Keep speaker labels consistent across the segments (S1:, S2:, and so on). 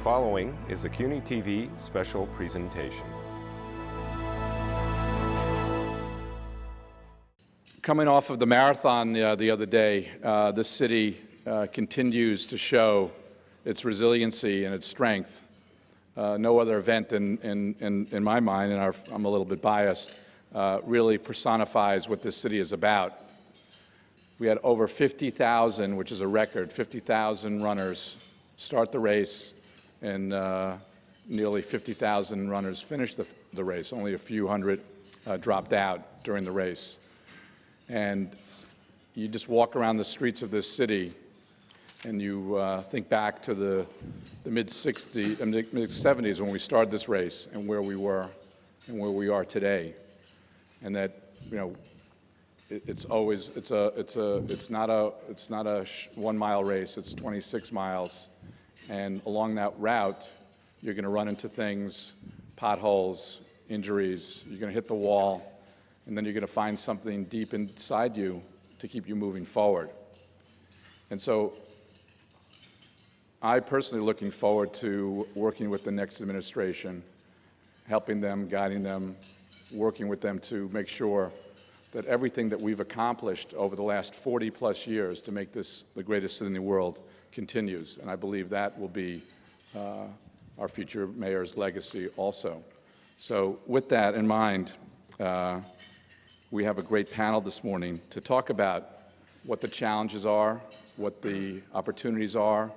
S1: following is a CUNY TV special presentation.
S2: Coming off of the marathon the other day, the city continues to show its resiliency and its strength. No other event in my mind, and I'm a little bit biased, really personifies what this city is about. We had over 50,000, which is a record, 50,000 runners start the race, and nearly 50,000 runners finished the race. Only a few hundred dropped out during the race. And you just walk around the streets of this city and you think back to the mid-70s when we started this race and where we were and where we are today. And that, you know, it's not a 1 mile race, it's 26 miles. And along that route, you're going to run into things, potholes, injuries, you're going to hit the wall, and then you're going to find something deep inside you to keep you moving forward. And so I personally looking forward to working with the next administration, helping them, guiding them, working with them to make sure that everything that we've accomplished over the last 40-plus years to make this the greatest city in the world continues. And I believe that will be our future mayor's legacy also. So with that in mind, we have a great panel this morning to talk about what the challenges are, what the opportunities are,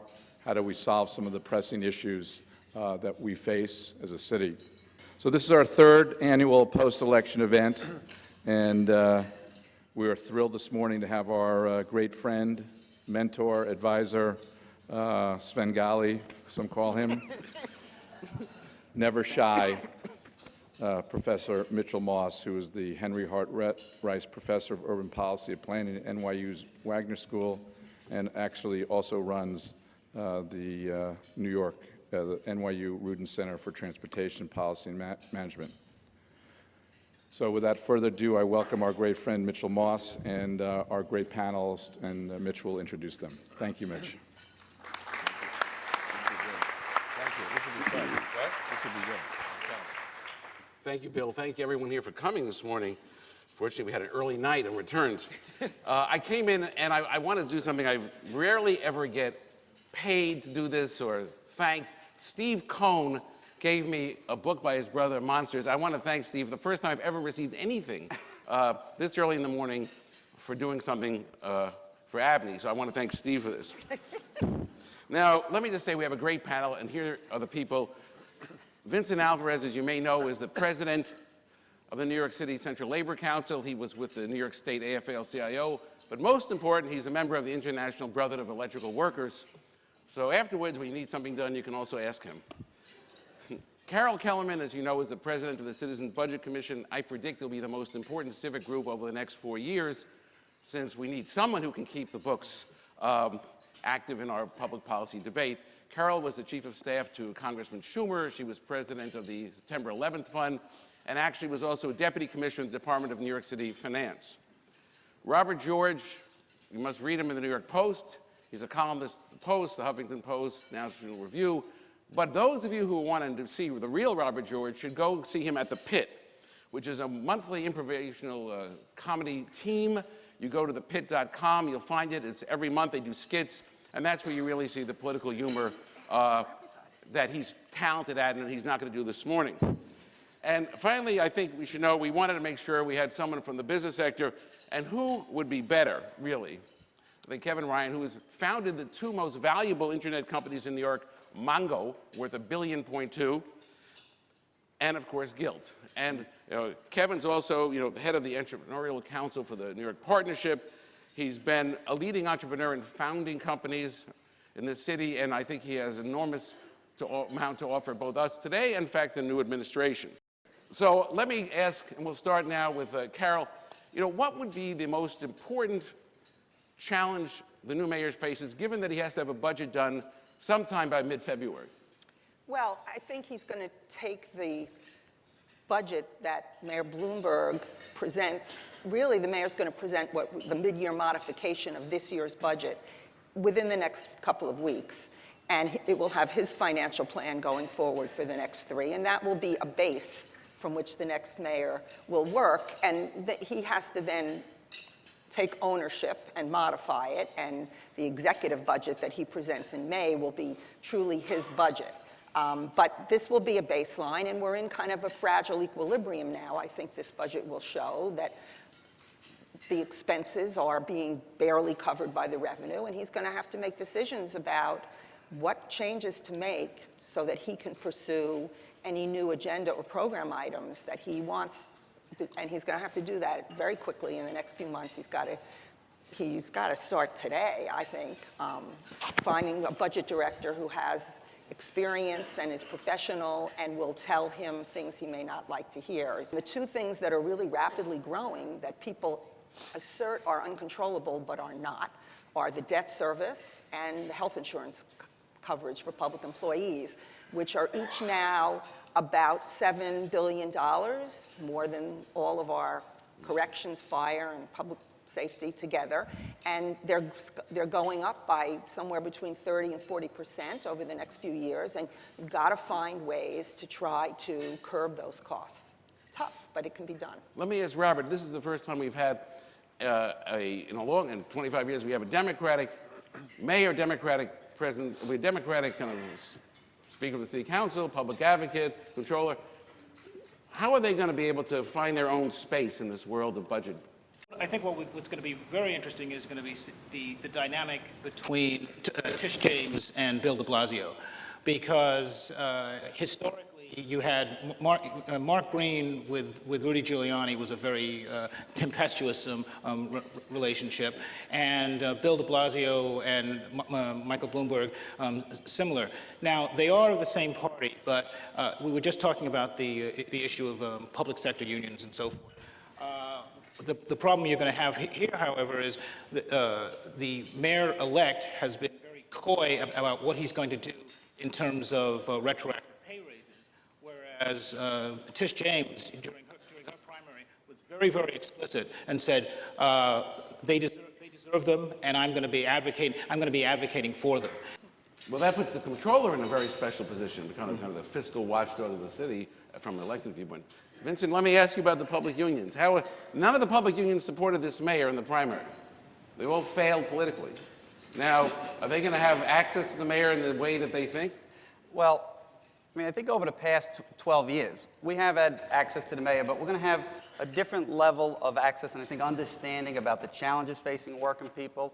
S2: how do we solve some of the pressing issues that we face as a city. So this is our third annual post-election event, and we are thrilled this morning to have our great friend, mentor, advisor, Svengali, some call him, never shy, Professor Mitchell Moss, who is the Henry Hart Rice Professor of Urban Policy and Planning at NYU's Wagner School, and actually also runs the NYU Rudin Center for Transportation Policy and Management. So without further ado, I welcome our great friend Mitchell Moss and our great panelists, and Mitch will introduce them. Thank you, Mitch.
S3: Thank you. This will be fun. What? This will be good. Thank you, Bill. Thank you, everyone here, for coming this morning. Fortunately, we had an early night and returns. I came in, and I wanted to do something I rarely ever get paid to do this or thanked. Steve Cohn gave me a book by his brother, Monsters. I want to thank Steve, the first time I've ever received anything this early in the morning for doing something for ABNY. So I want to thank Steve for this. Now, let me just say we have a great panel, and here are the people. Vincent Alvarez, as you may know, is the president of the New York City Central Labor Council. He was with the New York State AFL-CIO, but most important, he's a member of the International Brotherhood of Electrical Workers. So afterwards, when you need something done, you can also ask him. Carol Kellerman, as you know, is the president of the Citizens Budget Commission. I predict will be the most important civic group over the next 4 years, since we need someone who can keep the books active in our public policy debate. Carol was the chief of staff to Congressman Schumer. She was president of the September 11th Fund, and actually was also a deputy commissioner in the Department of New York City Finance. Robert George, you must read him in the New York Post. He's a columnist at the Post, the Huffington Post, National Review. But those of you who wanted to see the real Robert George should go see him at The Pit, which is a monthly improvisational comedy team. You go to thepit.com, you'll find it. It's every month they do skits, and that's where you really see the political humor that he's talented at and he's not going to do this morning. And finally, I think we should know we wanted to make sure we had someone from the business sector, and who would be better, really, than Kevin Ryan, who has founded the two most valuable internet companies in New York, Mongo, worth $1.2 billion, and of course, Gilt. And Kevin's also, the head of the Entrepreneurial Council for the New York Partnership. He's been a leading entrepreneur in founding companies in this city, and I think he has enormous amount to offer both us today and, in fact, the new administration. So let me ask, and we'll start now with Carol, what would be the most important challenge the new mayor faces, given that he has to have a budget done sometime by mid-February?
S4: Well, I think he's going to take the budget that Mayor Bloomberg presents. Really, the mayor's going to present the mid-year modification of this year's budget within the next couple of weeks. And it will have his financial plan going forward for the next 3, and that will be a base from which the next mayor will work, and he has to then take ownership and modify it, and the executive budget that he presents in May will be truly his budget. But this will be a baseline, and we're in kind of a fragile equilibrium now. I think this budget will show that the expenses are being barely covered by the revenue, and he's going to have to make decisions about what changes to make so that he can pursue any new agenda or program items that he wants. And he's going to have to do that very quickly in the next few months. He's got to start today, I think, finding a budget director who has experience and is professional and will tell him things he may not like to hear. The two things that are really rapidly growing that people assert are uncontrollable but are not are the debt service and the health insurance coverage for public employees, which are each now about $7 billion, more than all of our corrections, fire, and public safety together. And they're going up by somewhere between 30 and 40% over the next few years. And you've got to find ways to try to curb those costs. Tough, but it can be done.
S3: Let me ask Robert, this is the first time we've had, in 25 years, we have a Democratic mayor, Democratic president, a Democratic kind of Speaker of the City Council, public advocate, controller. How are they going to be able to find their own space in this world of budget?
S5: I think what's going to be very interesting is going to be the dynamic between Tish James and Bill de Blasio, because historically you had Mark Green with Rudy Giuliani was a very tempestuous relationship, and Bill de Blasio and Michael Bloomberg similar. Now they are the same party, but we were just talking about the issue of public sector unions and so forth. The problem you're going to have here, however, is the mayor-elect has been very coy about what he's going to do in terms of retroactive pay raises, whereas Tish James, during her primary, was very, very explicit and said they deserve them, and I'm going to be advocating for them.
S3: Well, that puts the controller in a very special position, kind of the fiscal watchdog of the city from an elected viewpoint. Vincent, let me ask you about the public unions. None of the public unions supported this mayor in the primary. They all failed politically. Now, are they going to have access to the mayor in the way that they think?
S6: Well, I mean, I think over the past 12 years, we have had access to the mayor, but we're going to have a different level of access and I think understanding about the challenges facing working people,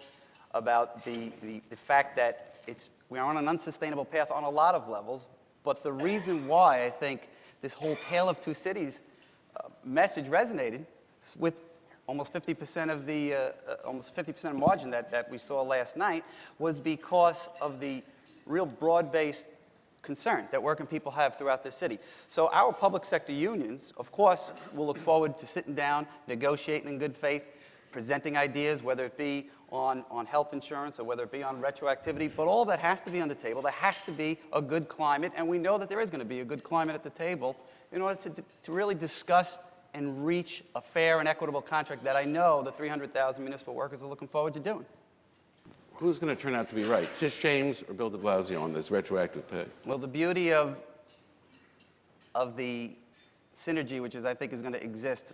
S6: about the fact that we are on an unsustainable path on a lot of levels, but the reason why I think this whole Tale of Two Cities message resonated with almost 50% of the almost 50% margin that we saw last night was because of the real broad-based concern that working people have throughout the city. So our public sector unions, of course, will look forward to sitting down, negotiating in good faith, presenting ideas, whether it be on health insurance or whether it be on retroactivity, but all that has to be on the table. There has to be a good climate, and we know that there is going to be a good climate at the table in order to really discuss and reach a fair and equitable contract that I know the 300,000 municipal workers are looking forward to doing.
S3: Who's going to turn out to be right, Tish James or Bill de Blasio on this retroactive pay?
S6: Well, the beauty of the synergy, which I think is going to exist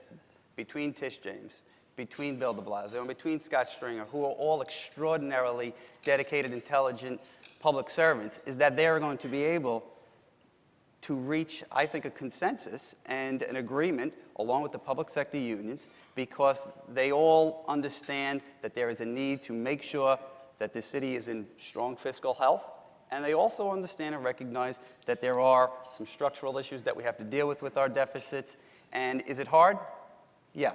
S6: between Tish James, between Bill de Blasio, and between Scott Stringer, who are all extraordinarily dedicated, intelligent public servants, is that they're going to be able to reach, I think, a consensus and an agreement along with the public sector unions, because they all understand that there is a need to make sure that the city is in strong fiscal health, and they also understand and recognize that there are some structural issues that we have to deal with our deficits. And is it hard? Yeah.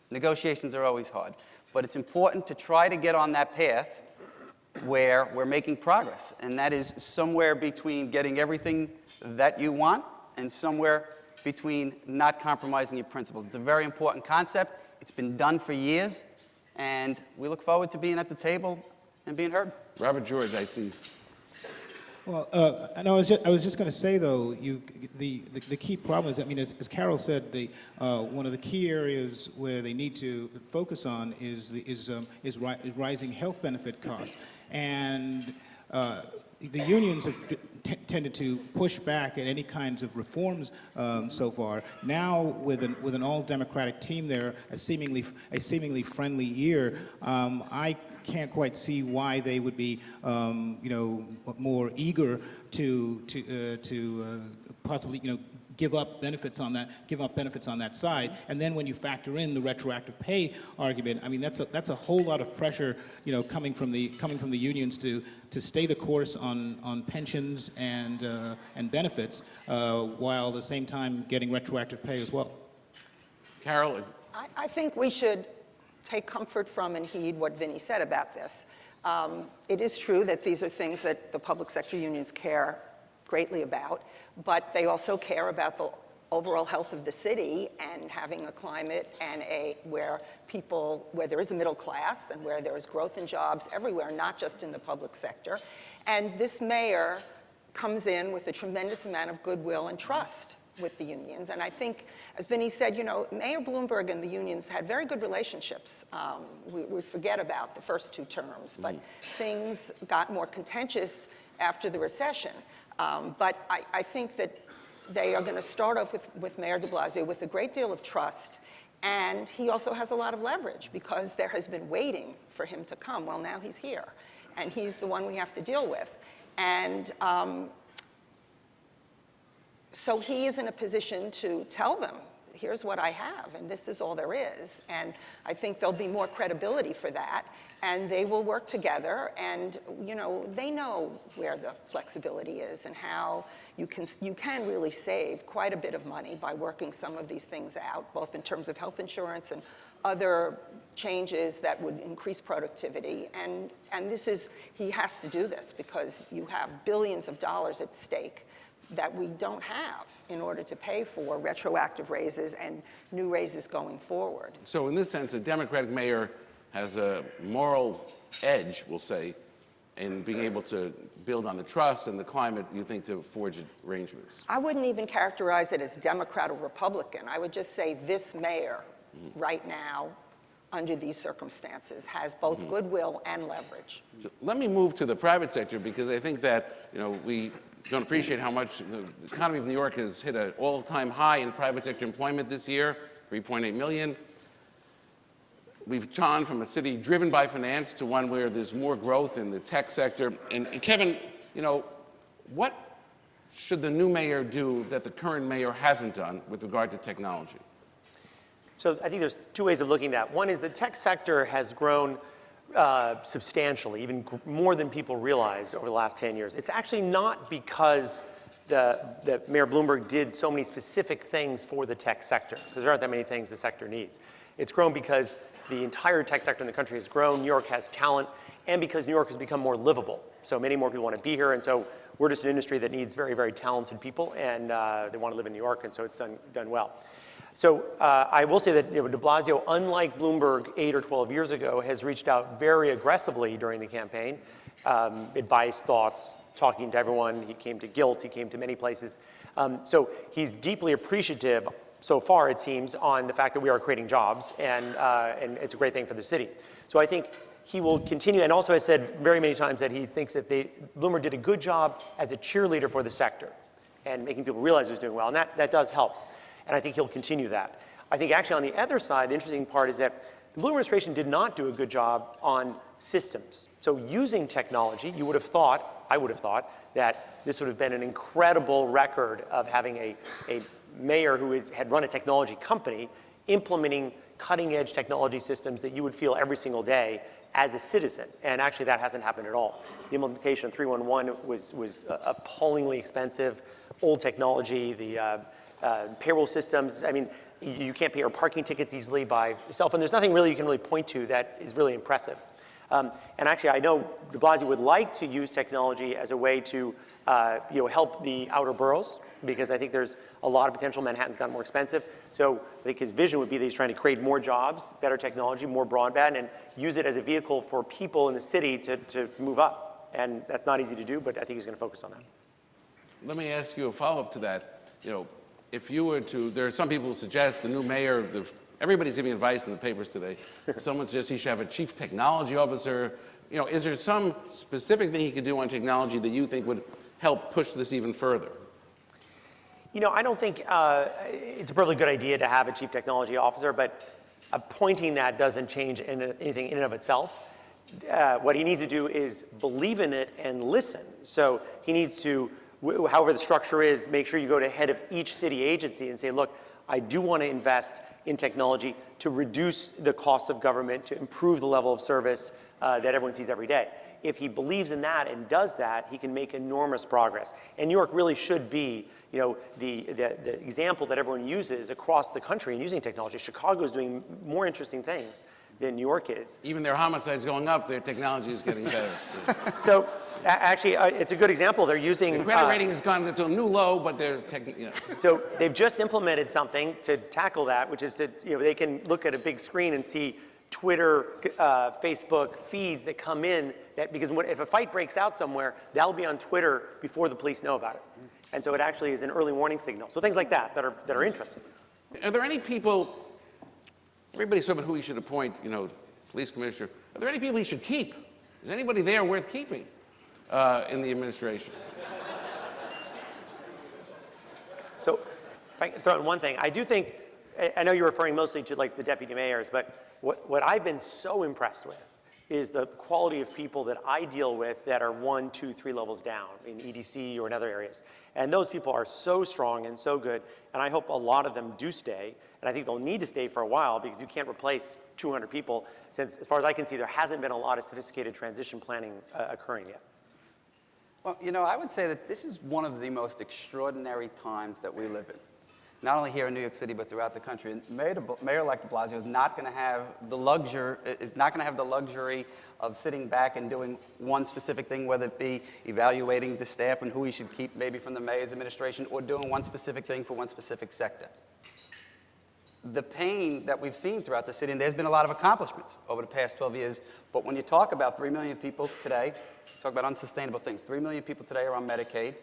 S6: Negotiations are always hard. But it's important to try to get on that path where we're making progress, and that is somewhere between getting everything that you want and somewhere between not compromising your principles. It's a very important concept. It's been done for years, and we look forward to being at the table and being heard.
S3: Robert George, I see.
S7: Well, I was just going to say though, the key problem is, I mean, as Carol said, one of the key areas where they need to focus on is rising health benefit costs, and the unions have tended to push back at any kinds of reforms so far. Now, with an all-Democratic team there, a seemingly friendly ear, I can't quite see why they would be, more eager to possibly, give up benefits on that side. And then when you factor in the retroactive pay argument, I mean, that's a whole lot of pressure, coming from the unions to stay the course on pensions and benefits, while at the same time getting retroactive pay as well.
S3: Carol?
S4: I think we should take comfort from and heed what Vinny said about this. It is true that these are things that the public sector unions care greatly about, but they also care about the overall health of the city and having a climate and where there is a middle class and where there is growth in jobs everywhere, not just in the public sector. And this mayor comes in with a tremendous amount of goodwill and trust with the unions. And I think, as Vinny said, Mayor Bloomberg and the unions had very good relationships. We forget about the first 2 terms, but things got more contentious after the recession. But I think that they are going to start off with Mayor de Blasio with a great deal of trust, and he also has a lot of leverage because there has been waiting for him to come. Well, now he's here, and he's the one we have to deal with. And so he is in a position to tell them, here's what I have, and this is all there is. And I think there'll be more credibility for that, and they will work together, and they know where the flexibility is and how you can really save quite a bit of money by working some of these things out, both in terms of health insurance and other changes that would increase productivity. And he has to do this because you have billions of dollars at stake that we don't have in order to pay for retroactive raises and new raises going forward.
S3: So in this sense, a Democratic mayor has a moral edge, we'll say, in being able to build on the trust and the climate, you think, to forge arrangements?
S4: I wouldn't even characterize it as Democrat or Republican. I would just say this mayor right now, under these circumstances, has both goodwill and leverage.
S3: So let me move to the private sector, because I think that we don't appreciate how much the economy of New York has hit an all-time high in private sector employment this year, 3.8 million. We've gone from a city driven by finance to one where there's more growth in the tech sector. And Kevin, what should the new mayor do that the current mayor hasn't done with regard to technology?
S8: So I think there's 2 ways of looking at that. One is the tech sector has grown substantially, even more than people realize over the last 10 years. It's actually not because that Mayor Bloomberg did so many specific things for the tech sector, because there aren't that many things the sector needs. It's grown because the entire tech sector in the country has grown, New York has talent, and because New York has become more livable. So many more people want to be here, and so we're just an industry that needs very, very talented people, and they want to live in New York, and so it's done well. So I will say that de Blasio, unlike Bloomberg 8 or 12 years ago, has reached out very aggressively during the campaign. Advice, thoughts, talking to everyone. He came to Guilt. He came to many places. So he's deeply appreciative, so far it seems, on the fact that we are creating jobs, and it's a great thing for the city. So I think he will continue, and also has said very many times that he thinks that Bloomberg did a good job as a cheerleader for the sector and making people realize he was doing well, and that does help. And I think he'll continue that. I think actually on the other side, the interesting part is that the Bloomberg administration did not do a good job on systems. So using technology, I would have thought, that this would have been an incredible record of having a mayor who had run a technology company implementing cutting-edge technology systems that you would feel every single day as a citizen. And actually that hasn't happened at all. The implementation of 311 was appallingly expensive, old technology, the payroll systems. I mean, you can't pay your parking tickets easily by yourself, and there's nothing really you can really point to that is really impressive. And actually, I know de Blasio would like to use technology as a way to help the outer boroughs, because I think there's a lot of potential. Manhattan's gotten more expensive. So I think his vision would be that he's trying to create more jobs, better technology, more broadband, and use it as a vehicle for people in the city to move up. And that's not easy to do, but I think he's going to focus on that.
S3: Let me ask you a follow-up to that. If you were to, there are some people who suggest the new mayor, everybody's giving advice in the papers today. Someone suggests he should have a chief technology officer, You know, is there some specific thing he could do on technology that you think would help push this even further?
S8: You know, I don't think it's a really good idea to have a chief technology officer, but appointing that doesn't change anything in and of itself. What he needs to do is believe in it and listen. So he needs to, however the structure is, make sure you go to head of each city agency and say, look, I do want to invest in technology to reduce the cost of government, to improve the level of service that everyone sees every day. If he believes in that and does that, he can make enormous progress. And New York really should be, you know, the example that everyone uses across the country in using technology. Chicago is doing more interesting things than New York is.
S3: Even their homicides going up, their technology is getting better.
S8: So actually, it's a good example. They're using...
S3: The credit rating has gone to a new low, but they're
S8: So they've just implemented something to tackle that, which is to, you know, they can look at a big screen and see Twitter, Facebook feeds that come in, that because if a fight breaks out somewhere, that'll be on Twitter before the police know about it. And so it actually is an early warning signal. So things like that are interesting.
S3: Are there any people, everybody's talking about who he should appoint, you know, police commissioner, are there any people he should keep? Is anybody there worth keeping in the administration?
S8: So if I can throw in one thing, I do think, I know you're referring mostly to like the deputy mayors, but what I've been so impressed with is the quality of people that I deal with that are 1, 2, 3 levels down in EDC or in other areas. And those people are so strong and so good, and I hope a lot of them do stay, and I think they'll need to stay for a while because you can't replace 200 people since, as far as I can see, there hasn't been a lot of sophisticated transition planning occurring yet.
S6: Well, you know, I would say that this is one of the most extraordinary times that we live in. Not only here in New York City, but throughout the country. And Mayor-Elect de Blasio is not going to have the luxury of sitting back and doing one specific thing, whether it be evaluating the staff and who he should keep maybe from the mayor's administration, or doing one specific thing for one specific sector. The pain that we've seen throughout the city, and there's been a lot of accomplishments over the past 12 years, but when you talk about 3 million people today, talk about unsustainable things, 3 million people today are on Medicaid,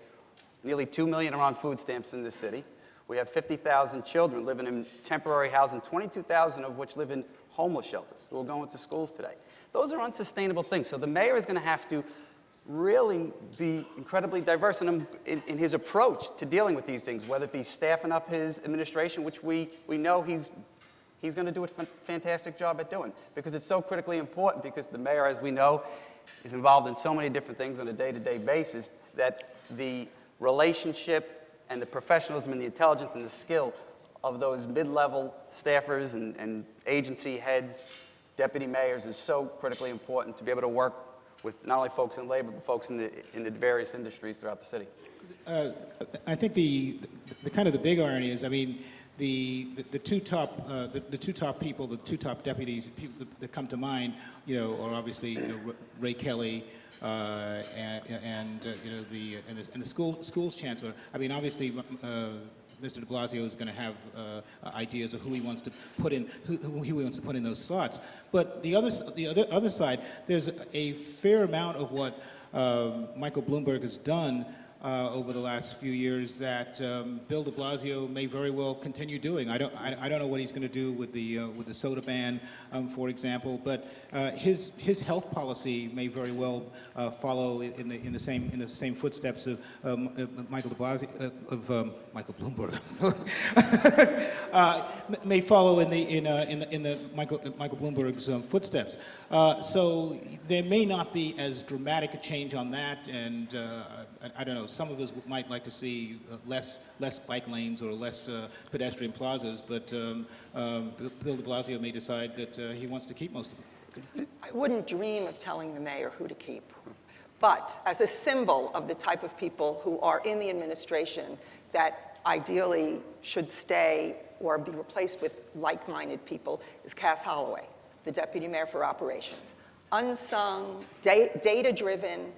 S6: nearly 2 million are on food stamps in this city. We have 50,000 children living in temporary housing, 22,000 of which live in homeless shelters who are going to schools today. Those are unsustainable things. So the mayor is going to have to really be incredibly diverse in his approach to dealing with these things, whether it be staffing up his administration, which we know he's going to do a fantastic job at doing, because it's so critically important, because the mayor, as we know, is involved in so many different things on a day-to-day basis, that the relationship and the professionalism and the intelligence and the skill of those mid-level staffers and agency heads, deputy mayors, is so critically important to be able to work with not only folks in labor, but folks in the various industries throughout the city.
S7: I think the kind of the big irony is, I mean, the two top people, the two top deputies that come to mind, you know, are obviously, you know, Ray Kelly, and the schools chancellor. I mean, obviously, Mr. de Blasio is going to have ideas of who he wants to put in, who he wants to put in those slots. But the other side, there's a fair amount of what Michael Bloomberg has done over the last few years that Bill de Blasio may very well continue doing. I don't know what he's going to do with the soda ban, for example, but his health policy may very well follow in the same footsteps of Michael de Blasio Michael Bloomberg may follow in the Michael Bloomberg's footsteps. So there may not be as dramatic a change on that, and I don't know. Some of us might like to see less bike lanes or less pedestrian plazas, but Bill de Blasio may decide that he wants to keep most of them.
S4: I wouldn't dream of telling the mayor who to keep. But as a symbol of the type of people who are in the administration that ideally should stay or be replaced with like-minded people is Cass Holloway, the deputy mayor for operations. Unsung, data-driven,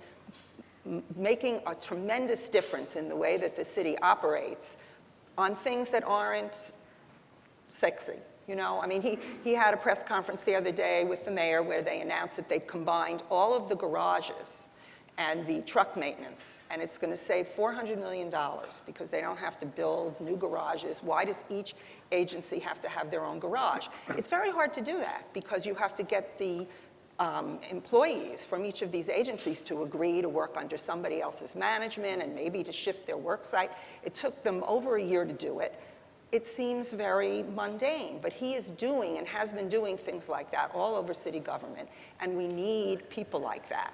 S4: making a tremendous difference in the way that the city operates on things that aren't sexy. You know, I mean, he had a press conference the other day with the mayor where they announced that they combined all of the garages and the truck maintenance, and it's going to save $400 million because they don't have to build new garages. Why does each agency have to have their own garage? It's very hard to do that because you have to get the employees from each of these agencies to agree to work under somebody else's management and maybe to shift their work site. It took them over a year to do it. It seems very mundane, but he is doing and has been doing things like that all over city government, and we need people like that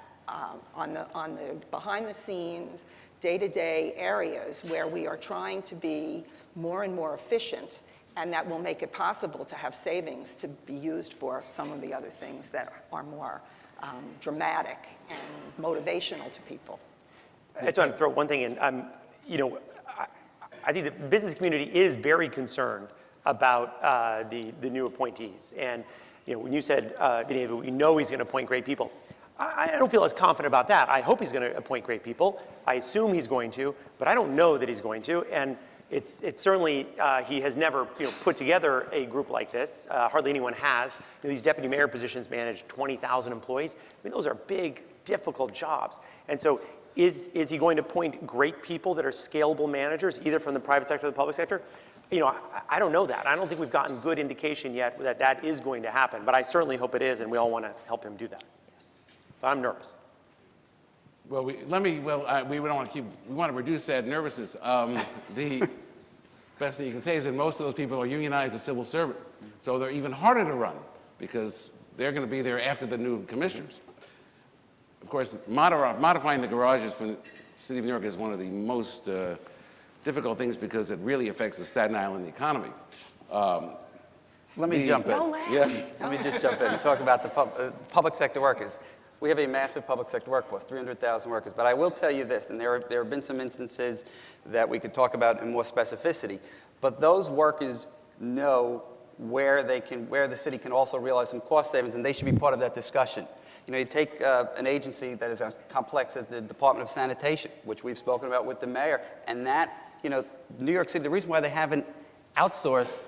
S4: on the behind the scenes, day-to-day areas where we are trying to be more and more efficient, and that will make it possible to have savings to be used for some of the other things that are more dramatic and motivational to people.
S8: I just want to throw one thing in. You know, I think the business community is very concerned about the new appointees. And you know, when you said, we know he's going to appoint great people, I don't feel as confident about that. I hope he's going to appoint great people. I assume he's going to, but I don't know that he's going to. And it's certainly, he has never put together a group like this. Hardly anyone has. These deputy mayor positions manage 20,000 employees. I mean, those are big, difficult jobs. And so is he going to appoint great people that are scalable managers, either from the private sector or the public sector? You know, I don't know that. I don't think we've gotten good indication yet that that is going to happen, but I certainly hope it is, and we all want to help him do that. Yes. But I'm nervous.
S3: Well, we don't want to we want to reduce that nervousness. The best thing you can say is that most of those people are unionized as civil servant, so they're even harder to run because they're going to be there after the new commissioners. Of course, modifying the garages for the city of New York is one of the most difficult things because it really affects the Staten Island economy.
S6: Let me jump in.
S4: No laughs.
S3: Yes.
S6: Let me just jump in and talk about the public sector workers. We have a massive public sector workforce, 300,000 workers. But I will tell you this, and there have been some instances that we could talk about in more specificity, but those workers know where the city can also realize some cost savings, and they should be part of that discussion. You know, you take an agency that is as complex as the Department of Sanitation, which we've spoken about with the mayor, and that, New York City, the reason why they haven't outsourced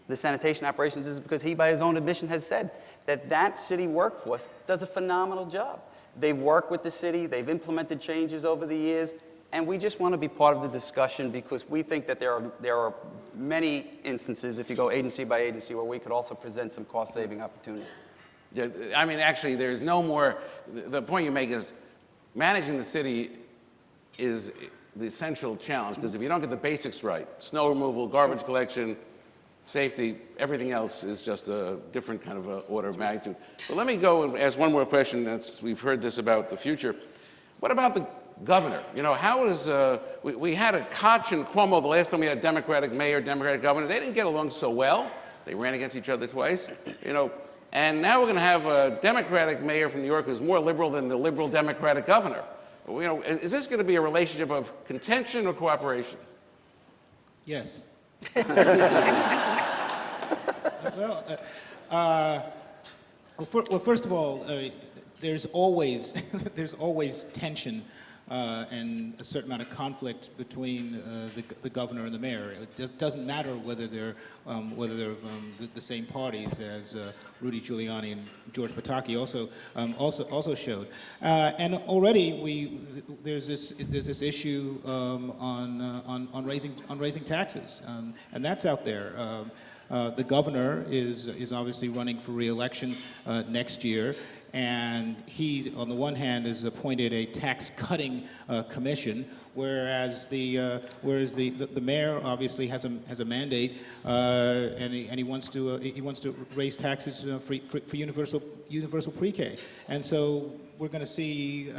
S6: the sanitation operations is because he, by his own admission, has said that city workforce does a phenomenal job. They've worked with the city, they've implemented changes over the years, and we just want to be part of the discussion because we think that there are many instances, if you go agency by agency, where we could also present some cost-saving opportunities.
S3: Yeah, I mean, actually, there's no more, the point you make is managing the city is the essential challenge, because if you don't get the basics right, snow removal, garbage collection, safety, everything else is just a different kind of order of magnitude. But let me go and ask one more question. We've heard this about the future. What about the governor? You know, how is, we had a Koch and Cuomo the last time we had Democratic mayor, Democratic governor. They didn't get along so well. They ran against each other twice, and now we're going to have a Democratic mayor from New York who's more liberal than the liberal Democratic governor. Is this going to be a relationship of contention or cooperation?
S7: Yes. Well, first of all, there's always tension and a certain amount of conflict between the governor and the mayor. It doesn't matter whether they're the same parties, as Rudy Giuliani and George Pataki also showed. And already there's this issue on raising taxes, and that's out there. The governor is obviously running for re-election next year, and he, on the one hand, has appointed a tax-cutting commission, whereas the mayor obviously has a mandate, and he wants to raise taxes for universal pre-K, and so we're going to see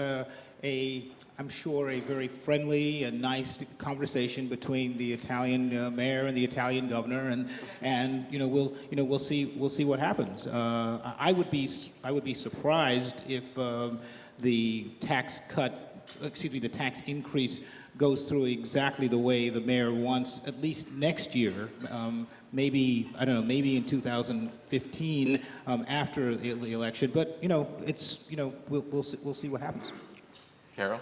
S7: I'm sure a very friendly and nice conversation between the Italian mayor and the Italian governor, and we'll see what happens. I would be surprised if the tax increase goes through exactly the way the mayor wants, at least next year. Maybe in 2015 after the election. But we'll see what happens.
S3: Carol?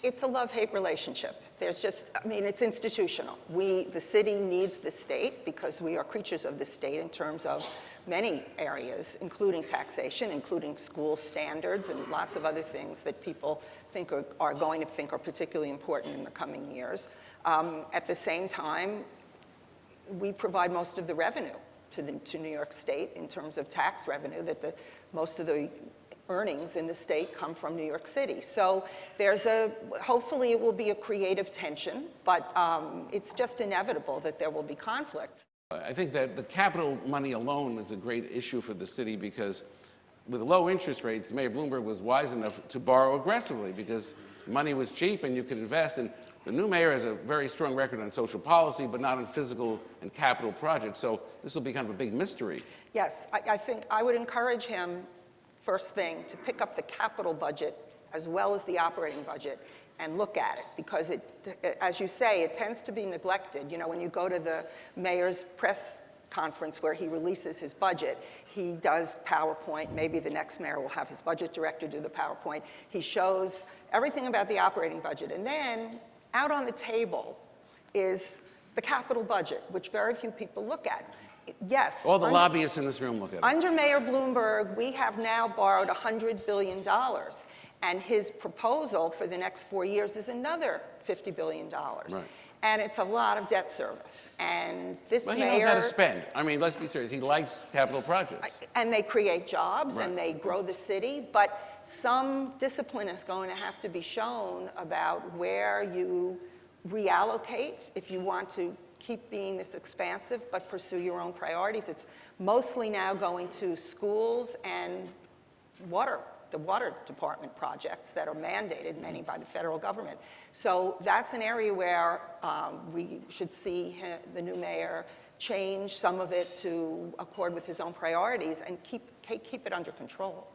S4: It's a love-hate relationship. It's institutional. The city needs the state because we are creatures of the state in terms of many areas, including taxation, including school standards, and lots of other things that people think are going to think are particularly important in the coming years. At the same time, we provide most of the revenue to New York State in terms of tax revenue, that most of the earnings in the state come from New York City. So hopefully it will be a creative tension, but it's just inevitable that there will be conflicts.
S3: I think that the capital money alone is a great issue for the city because with low interest rates, Mayor Bloomberg was wise enough to borrow aggressively because money was cheap and you could invest. And the new mayor has a very strong record on social policy, but not on physical and capital projects. So this will be kind of a big mystery.
S4: Yes, I think I would encourage him, first thing, to pick up the capital budget as well as the operating budget and look at it, because as you say, it tends to be neglected. You know, when you go to the mayor's press conference where he releases his budget, he does PowerPoint. Maybe the next mayor will have his budget director do the PowerPoint. He shows everything about the operating budget. And then out on the table is the capital budget, which very few people look at. Yes.
S3: All the lobbyists in this room look at it.
S4: Under Mayor Bloomberg, we have now borrowed $100 billion. And his proposal for the next 4 years is another $50 billion.
S3: Right.
S4: And it's a lot of debt service. And this
S3: Well,
S4: mayor...
S3: he knows how to spend. I mean, let's be serious. He likes capital projects.
S4: And they create jobs,
S3: Right.
S4: and they grow the city. But some discipline is going to have to be shown about where you reallocate if you want to keep being this expansive but pursue your own priorities. It's mostly now going to schools and the water department projects that are mandated, many by the federal government. So that's an area where we should see the new mayor change some of it to accord with his own priorities and keep it under control.